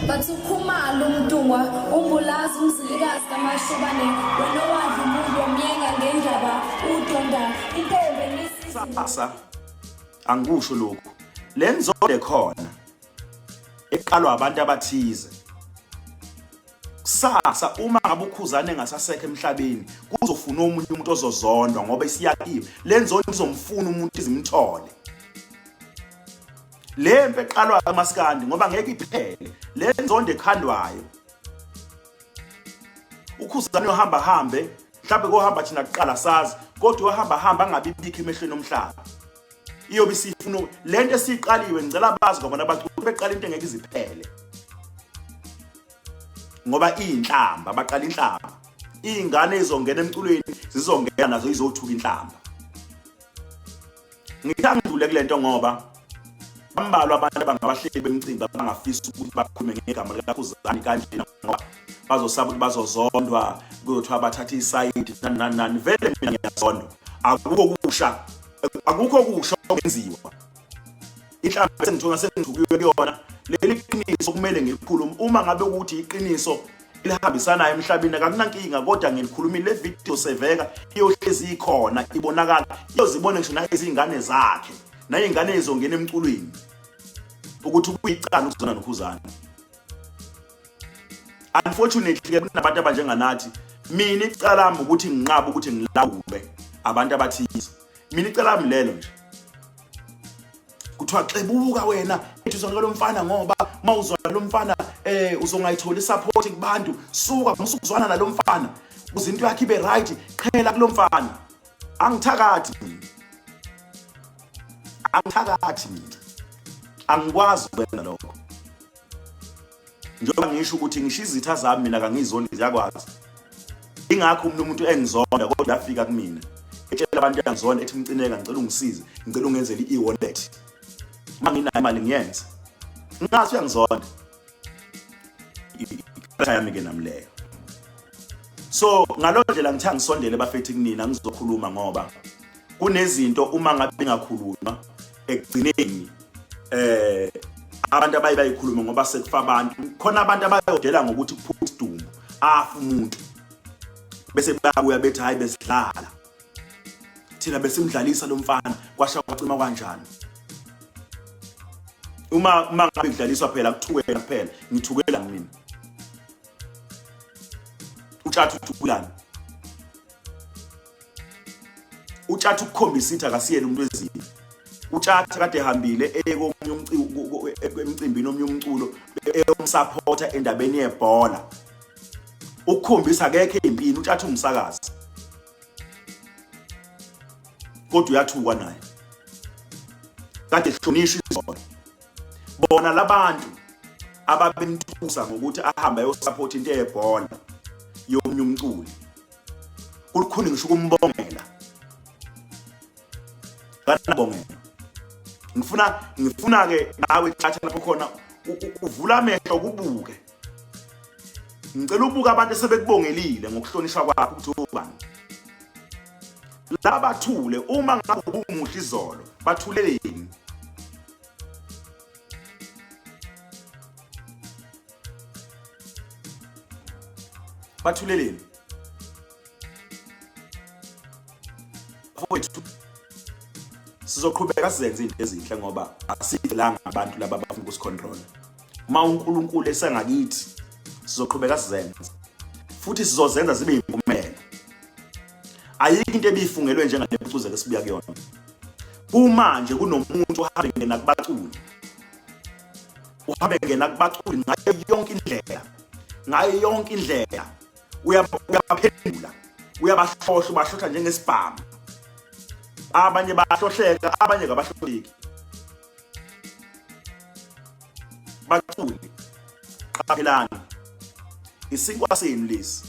Bathi ukhumalo umdungwa umbulazi umzilikazi kamashobane wena wadla umuntu wamyenga ngendaba udonda intombi nesizini. Sasa angikusho lokho. Lenzondo ekhona eqalwa abantu abathize. Kusasa uma ngabe uKhuzani engasasekho emhlabeni kuzofuna omunye umuntu ozozondwa ngoba isiyakiwe. Lenzondo izomfuna umuntu izimthole. Lempe eqalwa kaMaskandi ngoba ngeke iphele. Lenzondo ekhandwayo. uKhuzani uhamba hambe, mhlawumbe kohamba thina kuqala sazi, kodwa uhamba hamba angabi bikho emehlweni omhlaba. Iyobe sifuna lento esiqaliwe ngicela bazi ngoba nabaculi beqala into engeke iziphele. Ngoba inhlamba baqala inhlamba. Izingane ezongena emculweni zizongena nazo izothuka inhlamba. Ngithangidlule kulento ngoba bambalwa abantu abangabahleli bemicimbi abangafisa ukuthi bakhulume ngegama likaKhuzani kanje ngoba bazosaba ukuthi bazozondwa kuyothiwa bathatha isayidi nani vele mina ngiyazondwa. Akukho kusha okwenziwa. Inhlamba sengithola sengithukiwe kuyona leli qiniso kumele ngilikhulume uma ngabe ukuthi iqiniso elihambisanayo emhlabeni akunankinga kodwa ngilikhulumile le video seveka iyohlezi ikhona ibonakala iyozibona ngisho na izingane zakhe na izingane ezongena emculweni ukuthi kuyicana ukuzona noKhuzani. Unfortunately kunabantu abanjenganathi mina icala lami ukuthi nginqaba ukuthi ngilawule abantu abathize. Mina icala lami lelo nje kuthiwa xebuka wena ethi uzonke lo mfana ngoba mawuzwana lo mfana uzongayithola isupport kubantu suka musukuzwana nalo mfana ukuze into yakhe ibe right qhela kulo mfana. Angithakathi mina angikwazi ukwenza lokho njengoba ngisho ukuthi ngisho izitha zami mina kangizondi ziyakwazi. Ingakho umuntu engizonda kodwa afika kumina etshela abantu engizonda ethi ngcineka ngicela ungisize ngicela ungenzele i-wallet manginayo imali ngiyenza ngathi uyangizonda yami ke namleyo. So ngalondlela ngithe ngisondele bafethi kunina ngizokhuluma ngoba kunezinto uma ngabe ngakhuluma ekugcineni abantu abayikhuluma ngoba sekufa abantu khona abantu abayodela ngokuthi kuphuma isidumbu afa umuntu bese babuya bethi hayi besidlala thina besimdlalisa lo mfana kwasha kwacima kanjani. Uma ngabe idlaliswa phela kuthukela kuphela ngithukela mina utshatha uthukulana utshatha ukukhombisa ithi akasiyele umuntu wezini. Utshatha kade ehambile emcimbini omnye umculo eyomsupporta endabeni yebhola ukukhombisa akekho empini utshatha umsakazi kodwa uyathukwa naye kade hlonishwa izolo. Bona labantu ababemthusa ngokuthi ahamba ayosupport into yebhola yomnye umculi kulukhuni ngisho ukumbongela kanabongela. Ngifuna ke nawe thatha lapho khona uvula amehlo kubuke. Ngicela ubuka abantu sebekubongelile ngokuhlonishwa kwakho ukuthi ubani. La bathule uma ngabe umuhle izolo bathuleleni. Bathuleleni. Mfowethu sizoqhubeka sizenze izinto ezinhle ngoba asidlanga abantu laba abafuna ukusicontrol. Uma uNkulunkulu esengakithi sizoqhubeka sizenze futhi sizozenza zibe impumelelo. Ayikho into ebifungelwe njengale uKhuze lesibuya kuyona. Kumanje kunomuntu ohambe ngena kubaculi. Uhambe ngena kubaculi ngayo yonke indlela. Uyaphendula. Uyabahlohla ubahlohla njengesibhamu. Abanye bahlohleka abanye kabahlohleki. Baculi qaphelani isinkwa senu lesi